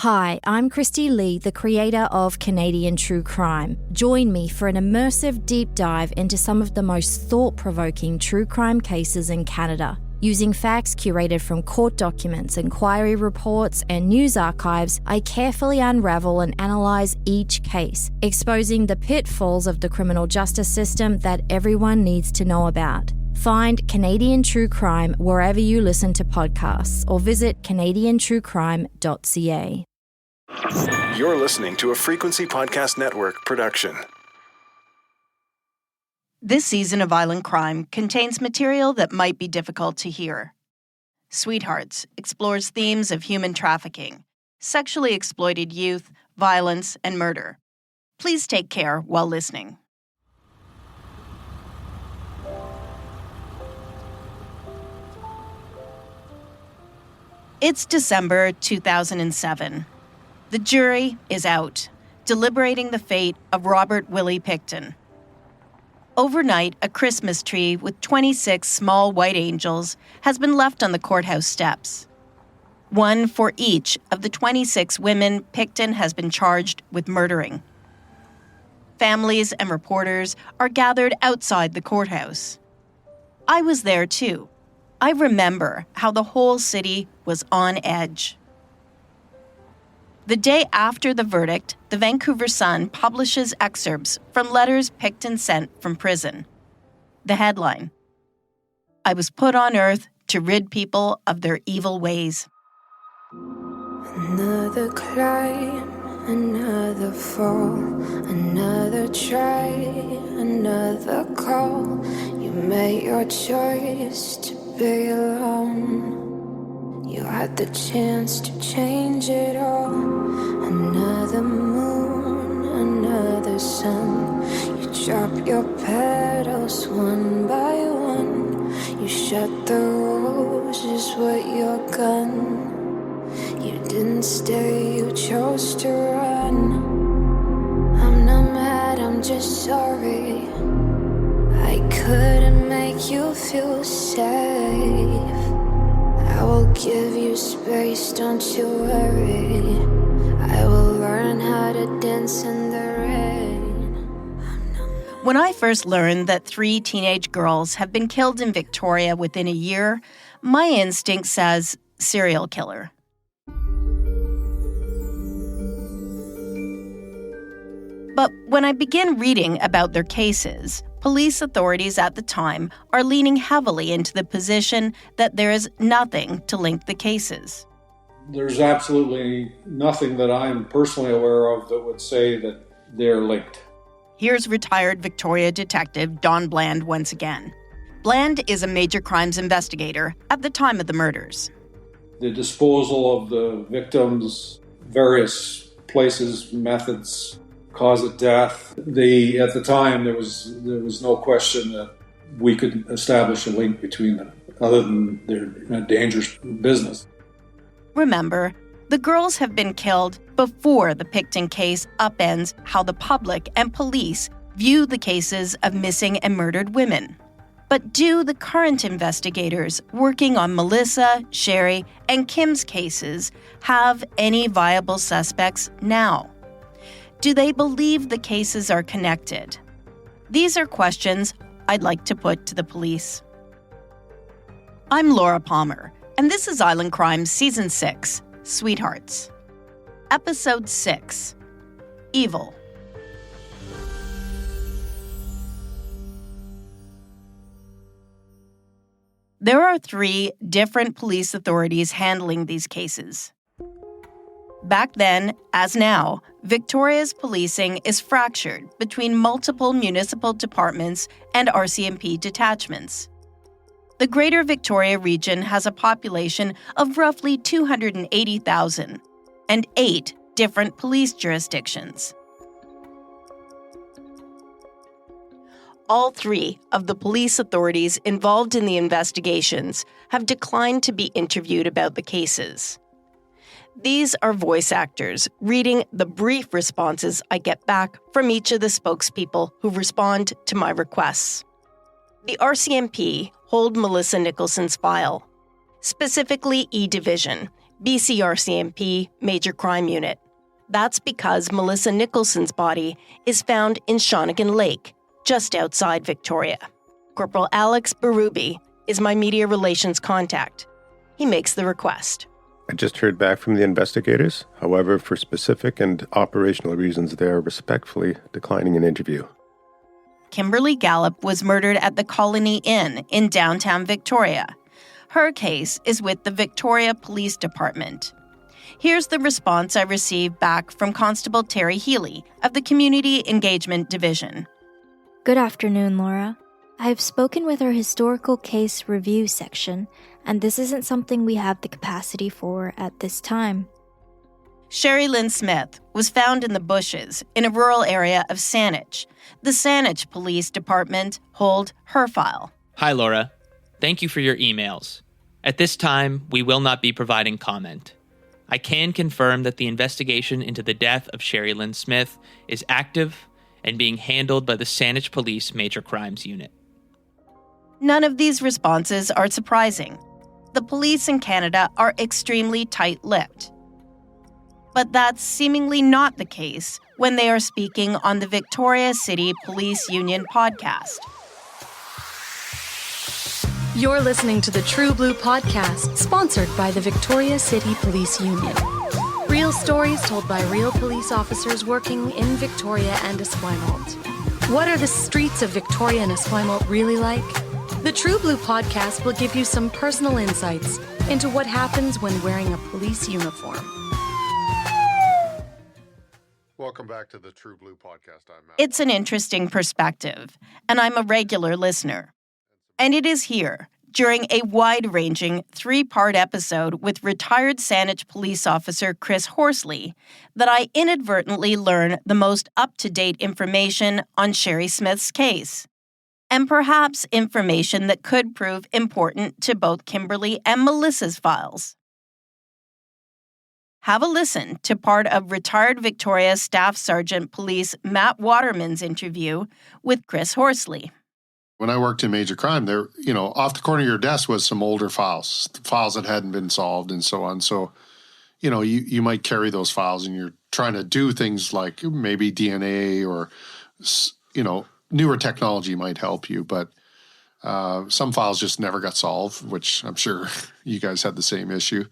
Hi, I'm Christy Lee, the creator of Canadian True Crime. Join me for an immersive deep dive into some of the most thought-provoking true crime cases in Canada. Using facts curated from court documents, inquiry reports, and news archives, I carefully unravel and analyse each case, exposing the pitfalls of the criminal justice system that everyone needs to know about. Find Canadian True Crime wherever you listen to podcasts or visit canadiantruecrime.ca. You're listening to a Frequency Podcast Network production. This season of Island Crime contains material that might be difficult to hear. Sweethearts explores themes of human trafficking, sexually exploited youth, violence, and murder. Please take care while listening. It's December 2007. The jury is out, deliberating the fate of Robert Willie Pickton. Overnight, a Christmas tree with 26 small white angels has been left on the courthouse steps. One for each of the 26 women Pickton has been charged with murdering. Families and reporters are gathered outside the courthouse. I was there too. I remember how the whole city was on edge. The day after the verdict, the Vancouver Sun publishes excerpts from letters Pickton sent from prison. The headline: I was put on earth to rid people of their evil ways. Another climb, another fall, another try, another call. You made your choice to be alone. You had the chance to change it all. Another moon, another sun. You drop your petals one by one. You shut the roses with your gun. You didn't stay, you chose to run. I'm not mad, I'm just sorry. I couldn't make you feel safe. I will give you space, don't you worry. I will learn how to dance in the rain. When I first learned that 3 teenage girls have been killed in Victoria within a year, my instinct says serial killer. But when I begin reading about their cases, police authorities at the time are leaning heavily into the position that there is nothing to link the cases. There's absolutely nothing that I'm personally aware of that would say that they're linked. Here's retired Victoria detective Don Bland once again. Bland is a major crimes investigator at the time of the murders. The disposal of the victims, various places, methods, cause of death. At the time, there was no question that we could establish a link between them, other than they're in a dangerous business. Remember, the girls have been killed before the Pickton case upends how the public and police view the cases of missing and murdered women. But do the current investigators working on Melissa, Cheri, and Kim's cases have any viable suspects now? Do they believe the cases are connected? These are questions I'd like to put to the police. I'm Laura Palmer, and this is Island Crime Season 6, Sweethearts. Episode 6, Evil. There are 3 different police authorities handling these cases. Back then, as now, Victoria's policing is fractured between multiple municipal departments and RCMP detachments. The Greater Victoria region has a population of roughly 280,000 and 8 different police jurisdictions. All 3 of the police authorities involved in the investigations have declined to be interviewed about the cases. These are voice actors reading the brief responses I get back from each of the spokespeople who respond to my requests. The RCMP hold Melissa Nicholson's file, specifically E Division, BCRCMP Major Crime Unit. That's because Melissa Nicholson's body is found in Shawnigan Lake, just outside Victoria. Corporal Alex Berube is my media relations contact. He makes the request. I just heard back from the investigators. However, for specific and operational reasons, they are respectfully declining an interview. Kimberly Gallup was murdered at the Colony Inn in downtown Victoria. Her case is with the Victoria Police Department. Here's the response I received back from Constable Terry Healy of the Community Engagement Division. Good afternoon, Laura. I have spoken with our historical case review section, and this isn't something we have the capacity for at this time. Cheri Lynn Smith was found in the bushes in a rural area of Saanich. The Saanich Police Department hold her file. Hi, Laura. Thank you for your emails. At this time, we will not be providing comment. I can confirm that the investigation into the death of Cheri Lynn Smith is active and being handled by the Saanich Police Major Crimes Unit. None of these responses are surprising. The police in Canada are extremely tight-lipped. But that's seemingly not the case when they are speaking on the Victoria City Police Union podcast. You're listening to the True Blue podcast, sponsored by the Victoria City Police Union. Real stories told by real police officers working in Victoria and Esquimalt. What are the streets of Victoria and Esquimalt really like? The True Blue podcast will give you some personal insights into what happens when wearing a police uniform. Welcome back to the True Blue podcast. I'm Matt. It's an interesting perspective, and I'm a regular listener. And it is here, during a wide-ranging 3-part episode with retired Saanich police officer Chris Horsley, that I inadvertently learn the most up-to-date information on Cheri Smith's case. And perhaps information that could prove important to both Kimberly and Melissa's files. Have a listen to part of retired Victoria Staff Sergeant Police Matt Waterman's interview with Chris Horsley. When I worked in major crime, there, off the corner of your desk was some older files that hadn't been solved and so on. So, you might carry those files and you're trying to do things like maybe DNA or, newer technology might help you. But some files just never got solved, which I'm sure you guys had the same issue.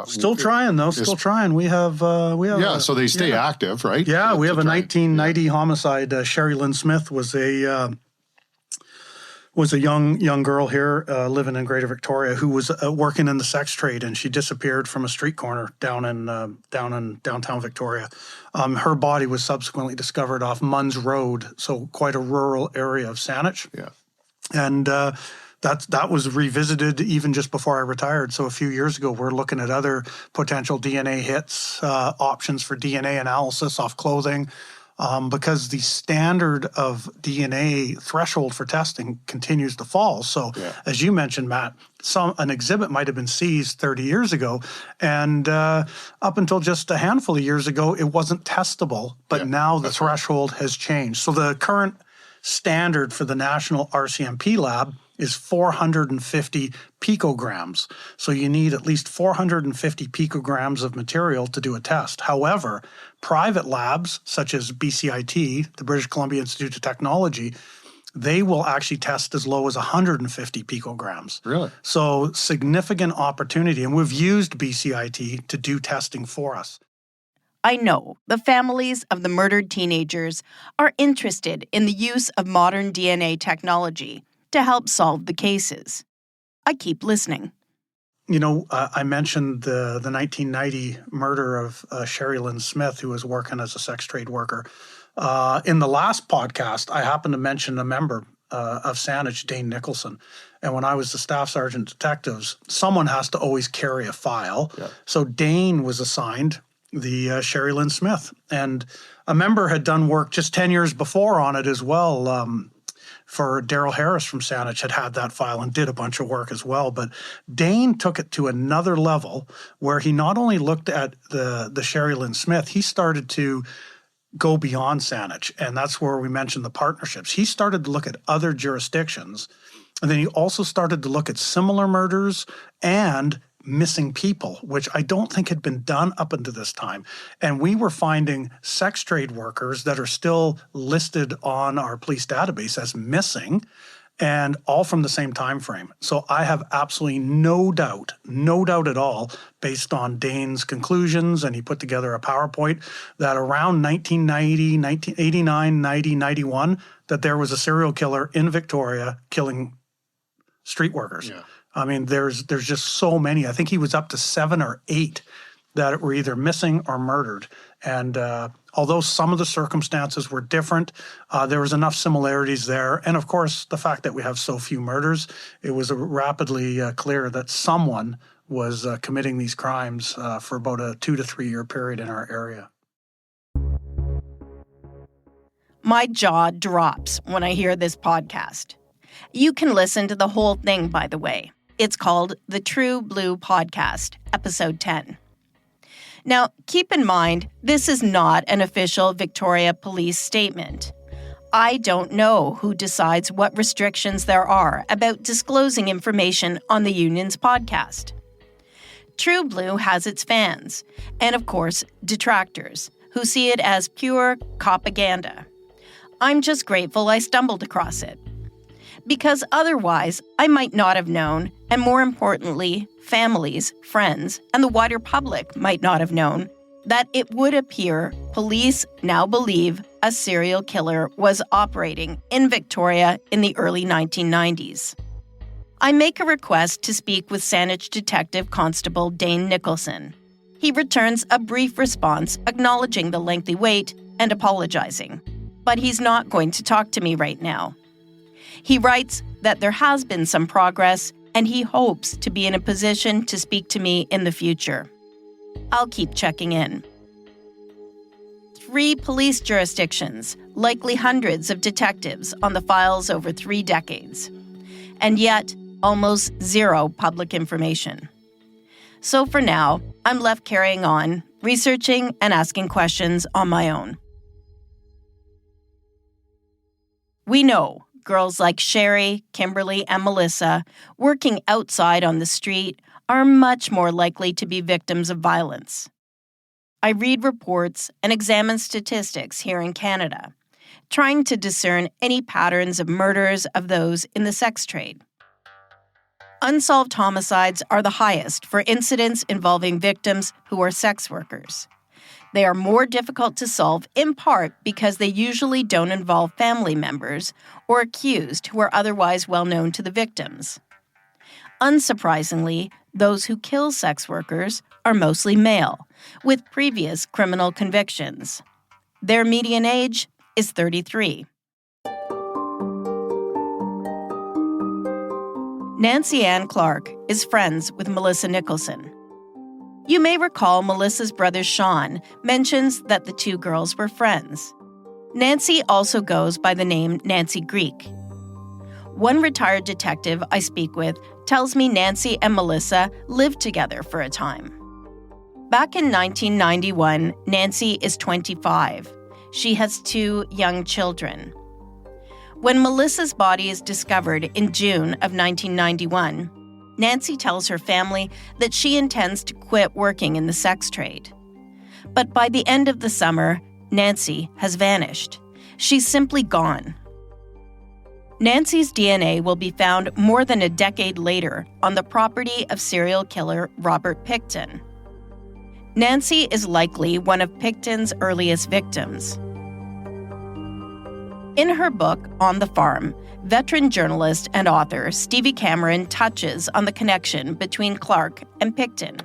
Still trying though. We have. Yeah, so they stay active, right? Yeah, we have a 1990 homicide. Cheri Lynn Smith was a young girl here living in Greater Victoria who was working in the sex trade, and she disappeared from a street corner down in downtown Victoria. Her body was subsequently discovered off Munns Road, so quite a rural area of Saanich. Yeah, and. That was revisited even just before I retired. So a few years ago, we're looking at other potential DNA hits, options for DNA analysis off clothing, because the standard of DNA threshold for testing continues to fall. So as you mentioned, Matt, an exhibit might have been seized 30 years ago, and up until just a handful of years ago, it wasn't testable. But now the threshold has changed. So the current standard for the National RCMP lab is 450 picograms. So you need at least 450 picograms of material to do a test. However, private labs such as BCIT, the British Columbia Institute of Technology, they will actually test as low as 150 picograms. Really? So significant opportunity. And we've used BCIT to do testing for us. I know the families of the murdered teenagers are interested in the use of modern DNA technology to help solve the cases. I keep listening. I mentioned the 1990 murder of Cheri Lynn Smith, who was working as a sex trade worker. In the last podcast, I happened to mention a member of Saanich, Dane Nicholson. And when I was the staff sergeant detectives, someone has to always carry a file. Yeah. So Dane was assigned the Cheri Lynn Smith. And a member had done work just 10 years before on it as well. For Daryl Harris from Saanich had that file and did a bunch of work as well. But Dane took it to another level where he not only looked at the Cheri Lynn Smith, he started to go beyond Saanich. And that's where we mentioned the partnerships. He started to look at other jurisdictions. And then he also started to look at similar murders and missing people, which I don't think had been done up until this time. And we were finding sex trade workers that are still listed on our police database as missing, and all from the same time frame. So I have absolutely no doubt at all, based on Dane's conclusions, and he put together a PowerPoint, that around 1990, 1989, 90, 91, that there was a serial killer in Victoria killing street workers. Yeah. I mean, there's just so many. I think he was up to 7 or 8 that were either missing or murdered. And although some of the circumstances were different, there was enough similarities there. And of course, the fact that we have so few murders, it was rapidly clear that someone was committing these crimes for about a 2 to 3 year period in our area. My jaw drops when I hear this podcast. You can listen to the whole thing, by the way. It's called The True Blue Podcast, Episode 10. Now, keep in mind, this is not an official Victoria Police statement. I don't know who decides what restrictions there are about disclosing information on the union's podcast. True Blue has its fans, and of course, detractors, who see it as pure propaganda. I'm just grateful I stumbled across it. Because otherwise, I might not have known, and more importantly, families, friends, and the wider public might not have known, that it would appear police now believe a serial killer was operating in Victoria in the early 1990s. I make a request to speak with Saanich Detective Constable Dane Nicholson. He returns a brief response acknowledging the lengthy wait and apologizing. But he's not going to talk to me right now. He writes that there has been some progress and he hopes to be in a position to speak to me in the future. I'll keep checking in. 3 police jurisdictions, likely hundreds of detectives on the files over 3 decades. And yet, almost 0 public information. So for now, I'm left carrying on, researching and asking questions on my own. We know girls like Cheri, Kimberly, and Melissa, working outside on the street, are much more likely to be victims of violence. I read reports and examine statistics here in Canada, trying to discern any patterns of murders of those in the sex trade. Unsolved homicides are the highest for incidents involving victims who are sex workers. They are more difficult to solve in part because they usually don't involve family members or accused who are otherwise well known to the victims. Unsurprisingly, those who kill sex workers are mostly male, with previous criminal convictions. Their median age is 33. Nancy Ann Clark is friends with Melissa Nicholson. You may recall Melissa's brother Sean mentions that the 2 girls were friends. Nancy also goes by the name Nancy Greek. One retired detective I speak with tells me Nancy and Melissa lived together for a time. Back in 1991, Nancy is 25. She has 2 young children. When Melissa's body is discovered in June of 1991, Nancy tells her family that she intends to quit working in the sex trade. But by the end of the summer, Nancy has vanished. She's simply gone. Nancy's DNA will be found more than a decade later on the property of serial killer Robert Pickton. Nancy is likely one of Pickton's earliest victims. In her book, On the Farm, veteran journalist and author Stevie Cameron touches on the connection between Clark and Pickton.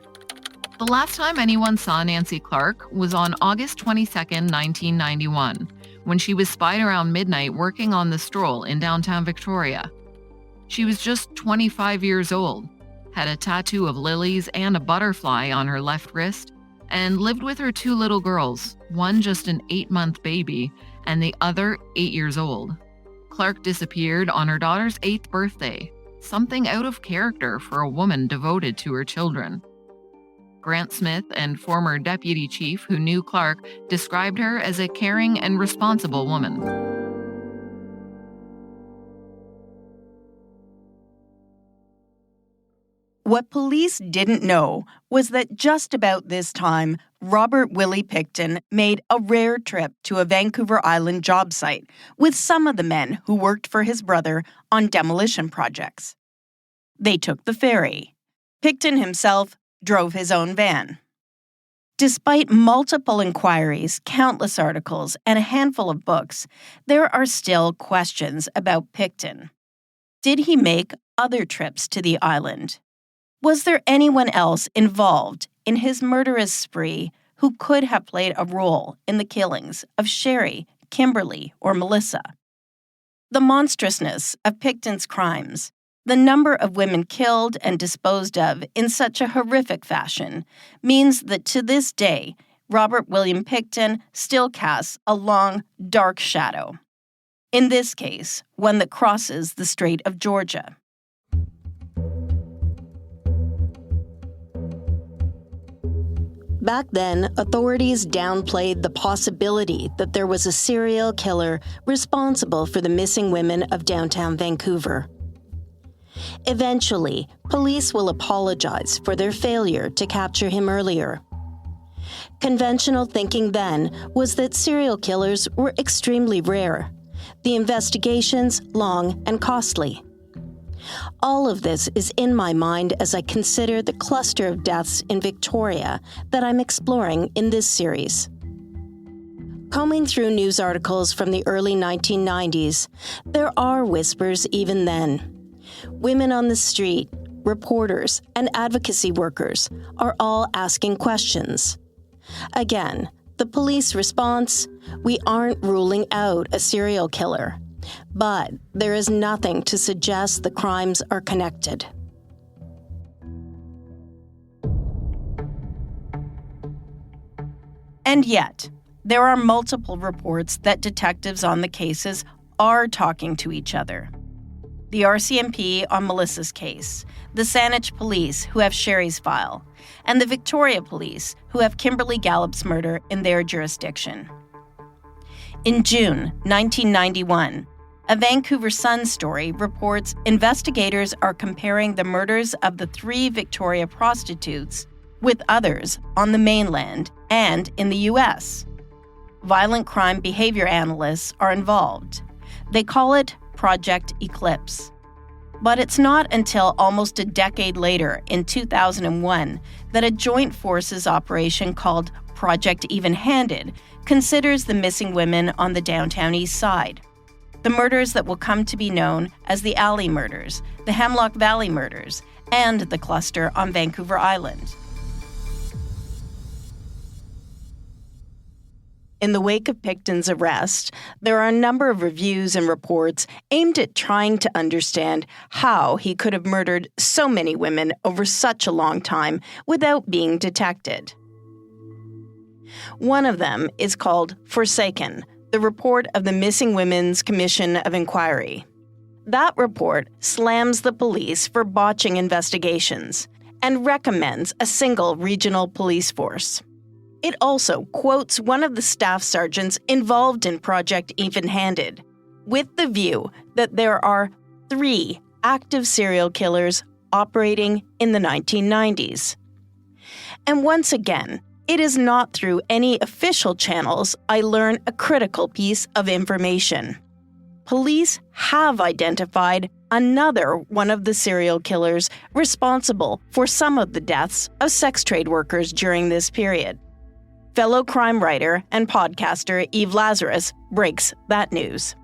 The last time anyone saw Nancy Clark was on August 22, 1991, when she was spied around midnight working on the Stroll in downtown Victoria. She was just 25 years old, had a tattoo of lilies and a butterfly on her left wrist, and lived with her 2 little girls, one just an 8-month baby and the other 8 years old. Clark disappeared on her daughter's 8th birthday, something out of character for a woman devoted to her children. Grant Smith and former deputy chief who knew Clark described her as a caring and responsible woman. What police didn't know was that just about this time, Robert Willie Pickton made a rare trip to a Vancouver Island job site with some of the men who worked for his brother on demolition projects. They took the ferry. Pickton himself drove his own van. Despite multiple inquiries, countless articles, and a handful of books, there are still questions about Pickton. Did he make other trips to the island? Was there anyone else involved in his murderous spree who could have played a role in the killings of Cheri, Kimberly, or Melissa? The monstrousness of Pickton's crimes, the number of women killed and disposed of in such a horrific fashion, means that to this day, Robert William Pickton still casts a long, dark shadow. In this case, one that crosses the Strait of Georgia. Back then, authorities downplayed the possibility that there was a serial killer responsible for the missing women of downtown Vancouver. Eventually, police will apologize for their failure to capture him earlier. Conventional thinking then was that serial killers were extremely rare, the investigations long and costly. All of this is in my mind as I consider the cluster of deaths in Victoria that I'm exploring in this series. Combing through news articles from the early 1990s, there are whispers even then. Women on the street, reporters, and advocacy workers are all asking questions. Again, the police response, we aren't ruling out a serial killer. But there is nothing to suggest the crimes are connected. And yet, there are multiple reports that detectives on the cases are talking to each other. The RCMP on Melissa's case, the Saanich police who have Cheri's file, and the Victoria police who have Kimberly Gallup's murder in their jurisdiction. In June 1991, a Vancouver Sun story reports investigators are comparing the murders of the 3 Victoria prostitutes with others on the mainland and in the U.S. Violent crime behavior analysts are involved. They call it Project Eclipse. But it's not until almost a decade later, in 2001, that a joint forces operation called Project Even-Handed considers the missing women on the downtown east side. The murders that will come to be known as the Alley murders, the Hemlock Valley murders, and the cluster on Vancouver Island. In the wake of Pickton's arrest, there are a number of reviews and reports aimed at trying to understand how he could have murdered so many women over such a long time without being detected. One of them is called Forsaken, the report of the Missing Women's Commission of Inquiry. That report slams the police for botching investigations and recommends a single regional police force. It also quotes one of the staff sergeants involved in Project Even-Handed, with the view that there are 3 active serial killers operating in the 1990s. And once again, it is not through any official channels I learn a critical piece of information. Police have identified another one of the serial killers responsible for some of the deaths of sex trade workers during this period. Fellow crime writer and podcaster Eve Lazarus breaks that news.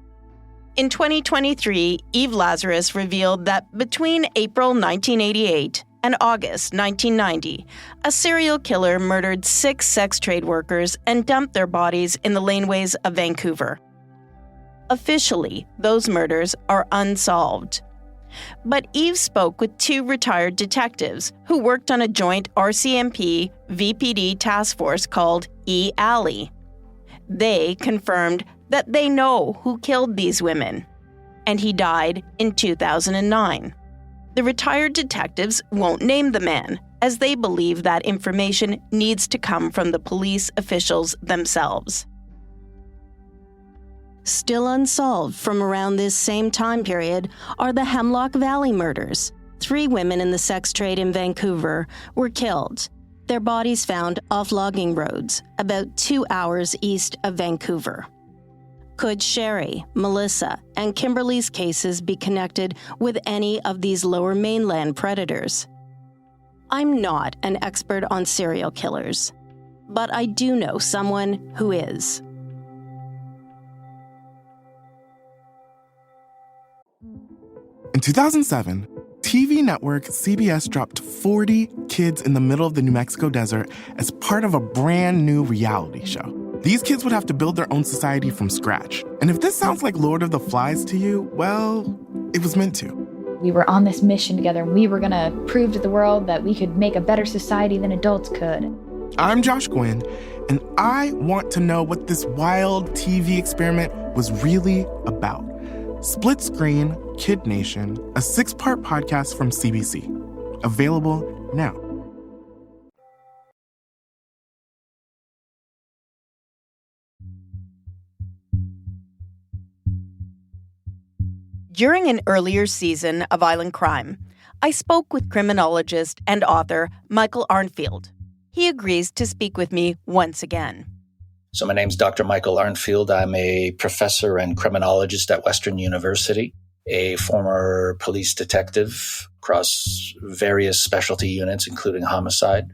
In 2023, Eve Lazarus revealed that between April 1988 and August 1990, a serial killer murdered 6 sex trade workers and dumped their bodies in the laneways of Vancouver. Officially, those murders are unsolved. But Eve spoke with 2 retired detectives who worked on a joint RCMP VPD task force called E-Alley. They confirmed that they know who killed these women, and he died in 2009. The retired detectives won't name the man, as they believe that information needs to come from the police officials themselves. Still unsolved from around this same time period are the Hemlock Valley murders, 3 women in the sex trade in Vancouver were killed, their bodies found off logging roads about 2 hours east of Vancouver. Could Cheri, Melissa, and Kimberly's cases be connected with any of these Lower Mainland predators? I'm not an expert on serial killers, but I do know someone who is. In 2007, TV network CBS dropped 40 kids in the middle of the New Mexico desert as part of a brand new reality show. These kids would have to build their own society from scratch. And if this sounds like Lord of the Flies to you, well, it was meant to. We were on this mission together, and we were going to prove to the world that we could make a better society than adults could. I'm Josh Gwynn, and I want to know what this wild TV experiment was really about. Split Screen, Kid Nation, a 6-part podcast from CBC. Available now. During an earlier season of Island Crime, I spoke with criminologist and author Michael Arnfield. He agrees to speak with me once again. So my name's Dr. Michael Arnfield. I'm a professor and criminologist at Western University, a former police detective across various specialty units, including homicide.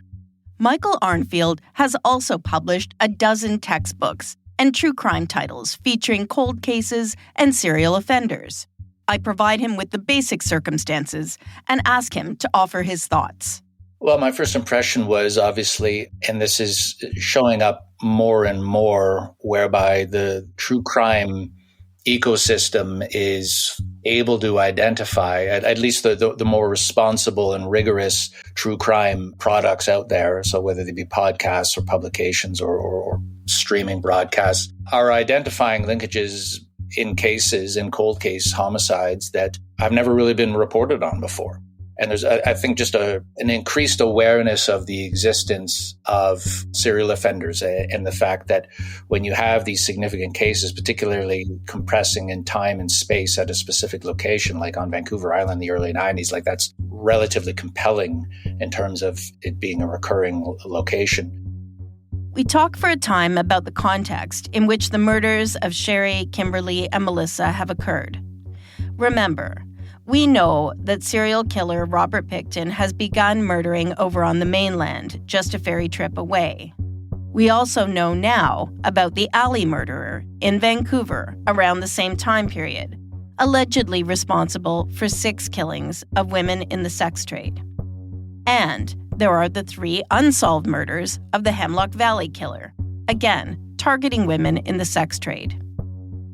Michael Arnfield has also published a dozen textbooks and true crime titles featuring cold cases and serial offenders. I provide him with the basic circumstances and ask him to offer his thoughts. Well, my first impression was obviously, and this is showing up more and more, whereby the true crime ecosystem is able to identify at least the more responsible and rigorous true crime products out there. So whether they be podcasts or publications or streaming broadcasts, are identifying linkages in cases, in cold case homicides that have never really been reported on before. And there's, I think, just an increased awareness of the existence of serial offenders and the fact that when you have these significant cases, particularly compressing in time and space at a specific location, like on Vancouver Island in the early 90s, like that's relatively compelling in terms of it being a recurring location. We talk for a time about the context in which the murders of Cheri, Kimberly, and Melissa have occurred. Remember, we know that serial killer Robert Pickton has begun murdering over on the mainland, just a ferry trip away. We also know now about the alley murderer in Vancouver around the same time period, allegedly responsible for 6 killings of women in the sex trade. And there are the 3 unsolved murders of the Hemlock Valley killer, again, targeting women in the sex trade.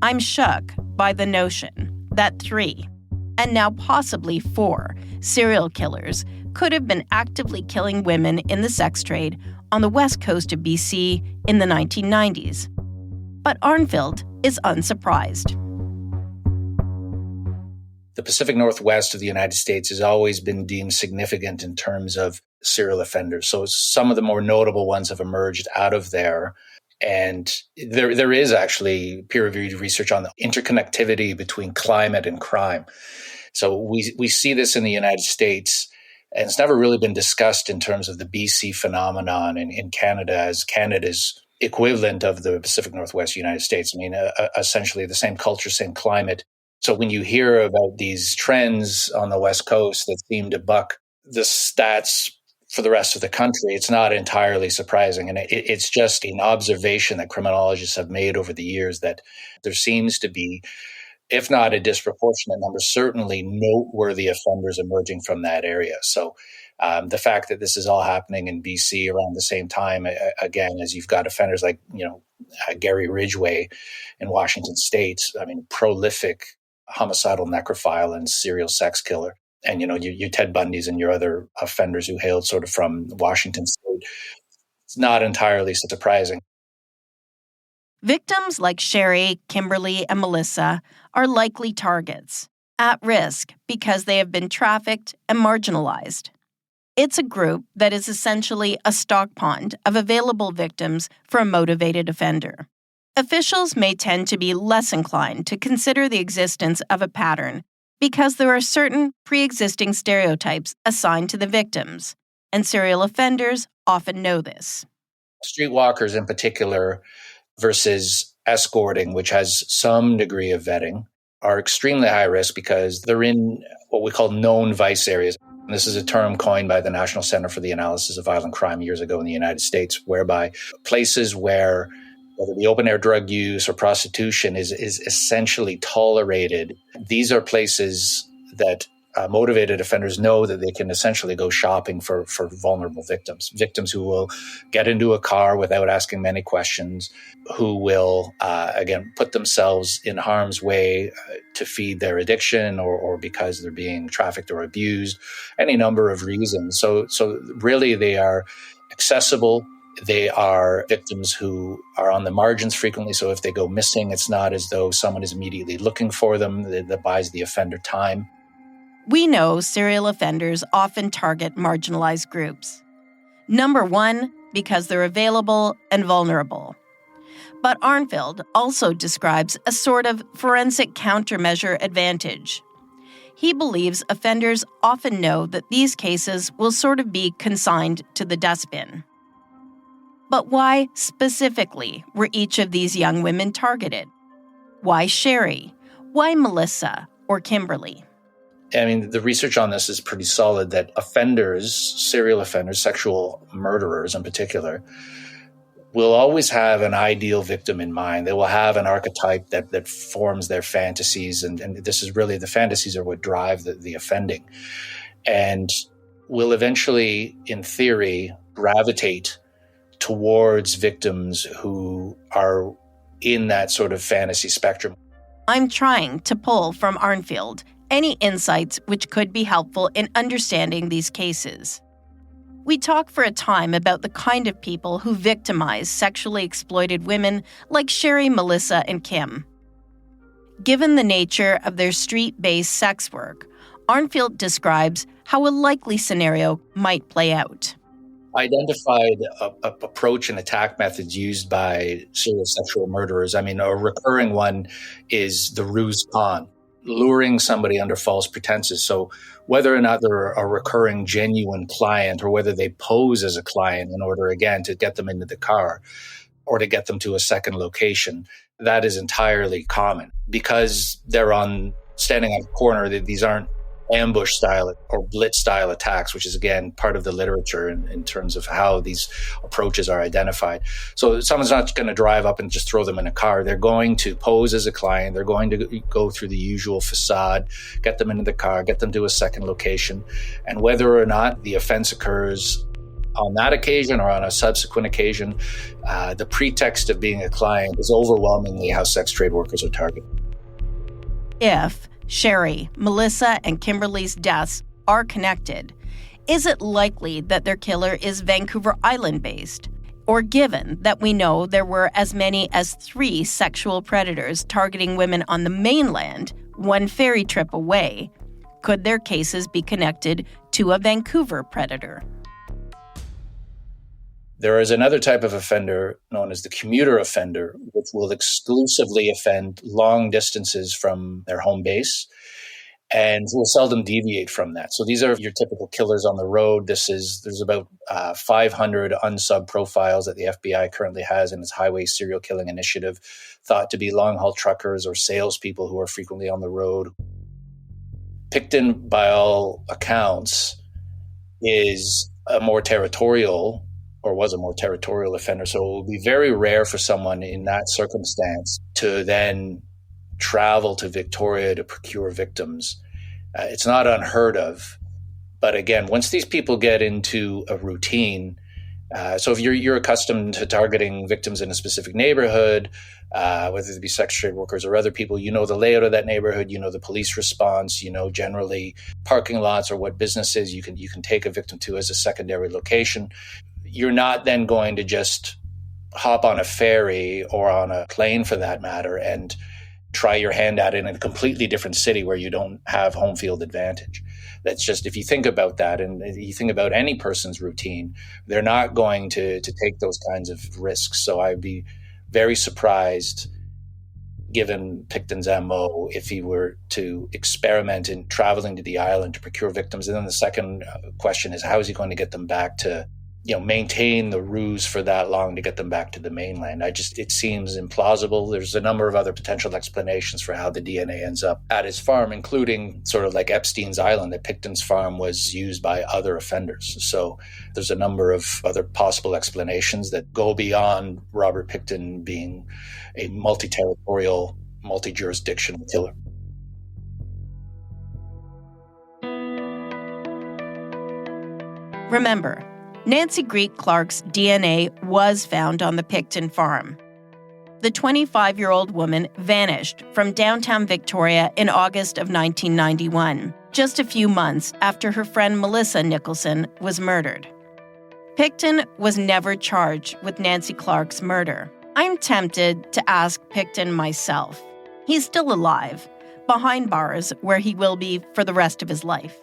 I'm shook by the notion that 3, and now possibly 4, serial killers could have been actively killing women in the sex trade on the west coast of BC in the 1990s. But Arnfield is unsurprised. The Pacific Northwest of the United States has always been deemed significant in terms of serial offenders. So some of the more notable ones have emerged out of there. And there is actually peer-reviewed research on the interconnectivity between climate and crime. So we see this in the United States, and it's never really been discussed in terms of the BC phenomenon in Canada as Canada's equivalent of the Pacific Northwest United States. I mean, essentially the same culture, same climate. So when you hear about these trends on the West Coast that seem to buck the stats for the rest of the country, it's not entirely surprising. And it's just an observation that criminologists have made over the years that there seems to be, if not a disproportionate number, certainly noteworthy offenders emerging from that area. So the fact that this is all happening in BC around the same time, again, as you've got offenders like, Gary Ridgway in Washington State, I mean, prolific homicidal necrophile and serial sex killer. And, your Ted Bundys and your other offenders who hailed sort of from Washington State. It's not entirely surprising. Victims like Cheri, Kimberly, and Melissa are likely targets, at risk because they have been trafficked and marginalized. It's a group that is essentially a stock pond of available victims for a motivated offender. Officials may tend to be less inclined to consider the existence of a pattern because there are certain pre-existing stereotypes assigned to the victims, and serial offenders often know this. Streetwalkers in particular versus escorting, which has some degree of vetting, are extremely high risk because they're in what we call known vice areas. And this is a term coined by the National Center for the Analysis of Violent Crime years ago in the United States, whereby places where whether the open-air drug use or prostitution is essentially tolerated, these are places that motivated offenders know that they can essentially go shopping for vulnerable victims who will get into a car without asking many questions, who will, again, put themselves in harm's way to feed their addiction or because they're being trafficked or abused, any number of reasons. So really they are accessible. They are victims who are on the margins frequently. So if they go missing, it's not as though someone is immediately looking for them that buys the offender time. We know serial offenders often target marginalized groups. Number one, because they're available and vulnerable. But Arnfield also describes a sort of forensic countermeasure advantage. He believes offenders often know that these cases will sort of be consigned to the dustbin. But why specifically were each of these young women targeted? Why Cheri? Why Melissa or Kimberly? I mean, the research on this is pretty solid that offenders, serial offenders, sexual murderers in particular, will always have an ideal victim in mind. They will have an archetype that forms their fantasies. And this is really, the fantasies are what drive the offending. And will eventually, in theory, gravitate towards victims who are in that sort of fantasy spectrum. I'm trying to pull from Arnfield any insights which could be helpful in understanding these cases. We talk for a time about the kind of people who victimize sexually exploited women like Cheri, Melissa, and Kim. Given the nature of their street-based sex work, Arnfield describes how a likely scenario might play out. Identified approach and attack methods used by serial sexual murderers. I mean, a recurring one is the ruse con, luring somebody under false pretenses. So whether or not they're a recurring, genuine client or whether they pose as a client in order, again, to get them into the car or to get them to a second location, that is entirely common. Because they're standing on a corner, these aren't ambush style or blitz style attacks, which is again part of the literature in terms of how these approaches are identified. So someone's not going to drive up and just throw them in a car. They're going to pose as a client. They're going to go through the usual facade, get them into the car, get them to a second location. And whether or not the offense occurs on that occasion or on a subsequent occasion, the pretext of being a client is overwhelmingly how sex trade workers are targeted. If Cheri, Melissa, and Kimberly's deaths are connected, is it likely that their killer is Vancouver Island-based? Or given that we know there were as many as 3 sexual predators targeting women on the mainland, 1 ferry trip away, could their cases be connected to a Vancouver predator? There is another type of offender known as the commuter offender, which will exclusively offend long distances from their home base and will seldom deviate from that. So these are your typical killers on the road. There's about 500 unsub profiles that the FBI currently has in its highway serial killing initiative, thought to be long-haul truckers or salespeople who are frequently on the road. Picton, by all accounts, is a more territorial offender. So it will be very rare for someone in that circumstance to then travel to Victoria to procure victims. It's not unheard of. But again, once these people get into a routine, so if you're accustomed to targeting victims in a specific neighborhood, whether it be sex trade workers or other people, you know the layout of that neighborhood, you know the police response, you know generally parking lots or what businesses you can take a victim to as a secondary location. You're not then going to just hop on a ferry or on a plane for that matter and try your hand at it in a completely different city where you don't have home field advantage. That's just, if you think about that and you think about any person's routine, they're not going to take those kinds of risks. So I'd be very surprised given Picton's MO, if he were to experiment in traveling to the island to procure victims. And then the second question is, how is he going to get them back to, maintain the ruse for that long to get them back to the mainland? It seems implausible. There's a number of other potential explanations for how the DNA ends up at his farm, including sort of like Epstein's Island, that Picton's farm was used by other offenders. So there's a number of other possible explanations that go beyond Robert Picton being a multi-territorial, multi-jurisdictional killer. Remember, Nancy Greet Clark's DNA was found on the Picton farm. The 25-year-old woman vanished from downtown Victoria in August of 1991, just a few months after her friend Melissa Nicholson was murdered. Picton was never charged with Nancy Clark's murder. I'm tempted to ask Picton myself. He's still alive, behind bars where he will be for the rest of his life.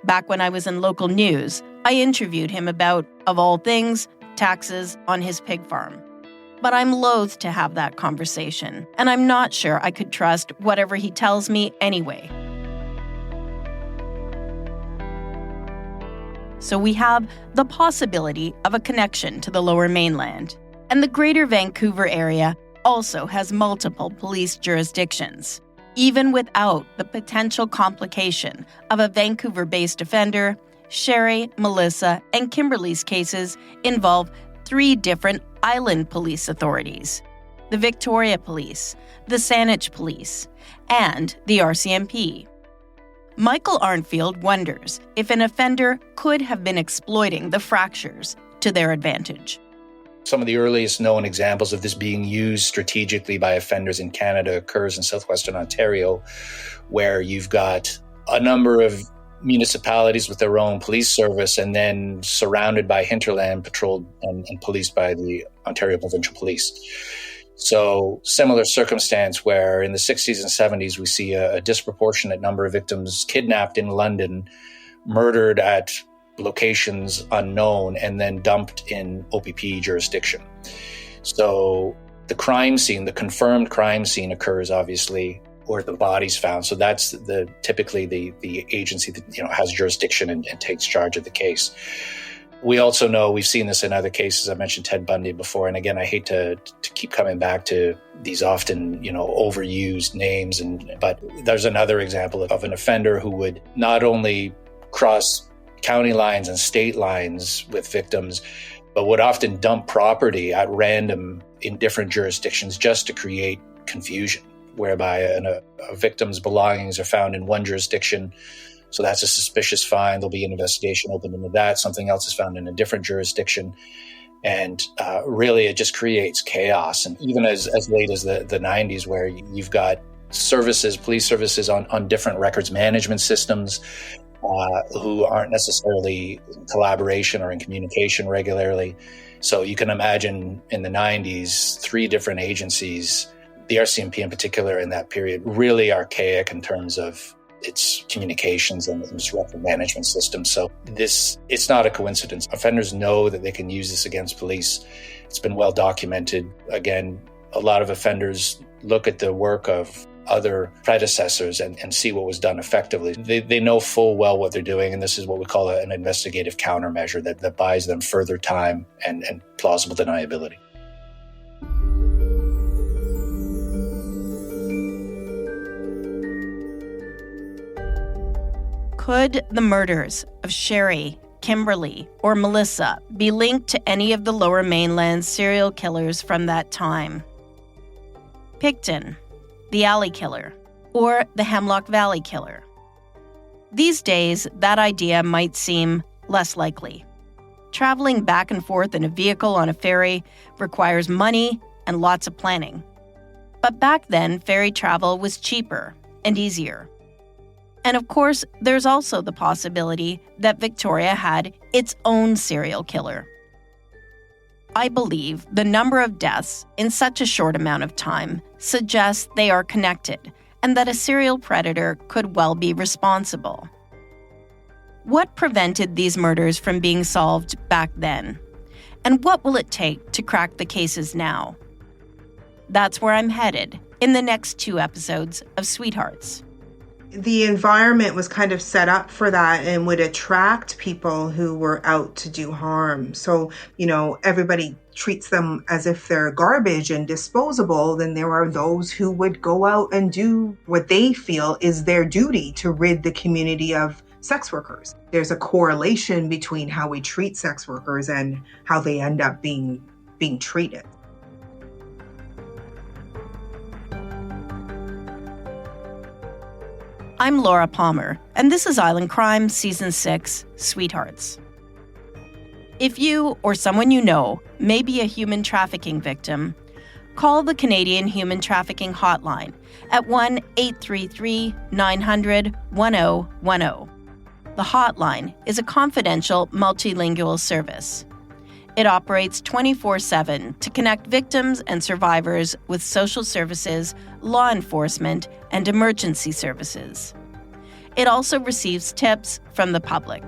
Back when I was in local news, I interviewed him about, of all things, taxes on his pig farm. But I'm loath to have that conversation, and I'm not sure I could trust whatever he tells me anyway. So we have the possibility of a connection to the Lower Mainland, and the Greater Vancouver area also has multiple police jurisdictions. Even without the potential complication of a Vancouver-based offender, Cheri, Melissa, and Kimberly's cases involve 3 different island police authorities: the Victoria Police, the Saanich Police, and the RCMP. Michael Arnfield wonders if an offender could have been exploiting the fractures to their advantage. Some of the earliest known examples of this being used strategically by offenders in Canada occurs in southwestern Ontario, where you've got a number of municipalities with their own police service and then surrounded by hinterland patrolled and policed by the Ontario Provincial Police. So similar circumstance where in the 60s and 70s we see a disproportionate number of victims kidnapped in London, murdered at locations unknown, and then dumped in OPP jurisdiction. So the crime scene, the confirmed crime scene, occurs obviously where the body's found. So that's typically the agency that has jurisdiction and takes charge of the case. We also know, we've seen this in other cases. I mentioned Ted Bundy before, and again, I hate to keep coming back to these often overused names, but there's another example of an offender who would not only cross county lines and state lines with victims, but would often dump property at random in different jurisdictions just to create confusion, whereby a victim's belongings are found in one jurisdiction. So that's a suspicious find. There'll be an investigation opened into that. Something else is found in a different jurisdiction. And really, it just creates chaos. And even as late as the 90s, where you've got police services on different records management systems, who aren't necessarily in collaboration or in communication regularly. So you can imagine in the 90s, 3 different agencies, the RCMP in particular in that period, really archaic in terms of its communications and its record management system. So it's not a coincidence. Offenders know that they can use this against police. It's been well documented. Again, a lot of offenders look at the work of other predecessors and see what was done effectively. They know full well what they're doing, and this is what we call an investigative countermeasure that buys them further time and plausible deniability. Could the murders of Cheri, Kimberly, or Melissa be linked to any of the Lower Mainland serial killers from that time? Picton, the Alley Killer, or the Hemlock Valley Killer? These days, that idea might seem less likely. Traveling back and forth in a vehicle on a ferry requires money and lots of planning. But back then, ferry travel was cheaper and easier. And of course, there's also the possibility that Victoria had its own serial killer. I believe the number of deaths in such a short amount of time suggests they are connected and that a serial predator could well be responsible. What prevented these murders from being solved back then? And what will it take to crack the cases now? That's where I'm headed in the next 2 episodes of Sweethearts. The environment was kind of set up for that and would attract people who were out to do harm. So, everybody treats them as if they're garbage and disposable. Then there are those who would go out and do what they feel is their duty to rid the community of sex workers. There's a correlation between how we treat sex workers and how they end up being treated. I'm Laura Palmer, and this is Island Crime Season 6, Sweethearts. If you or someone you know may be a human trafficking victim, call the Canadian Human Trafficking Hotline at 1-833-900-1010. The hotline is a confidential multilingual service. It operates 24/7 to connect victims and survivors with social services, law enforcement, and emergency services. It also receives tips from the public.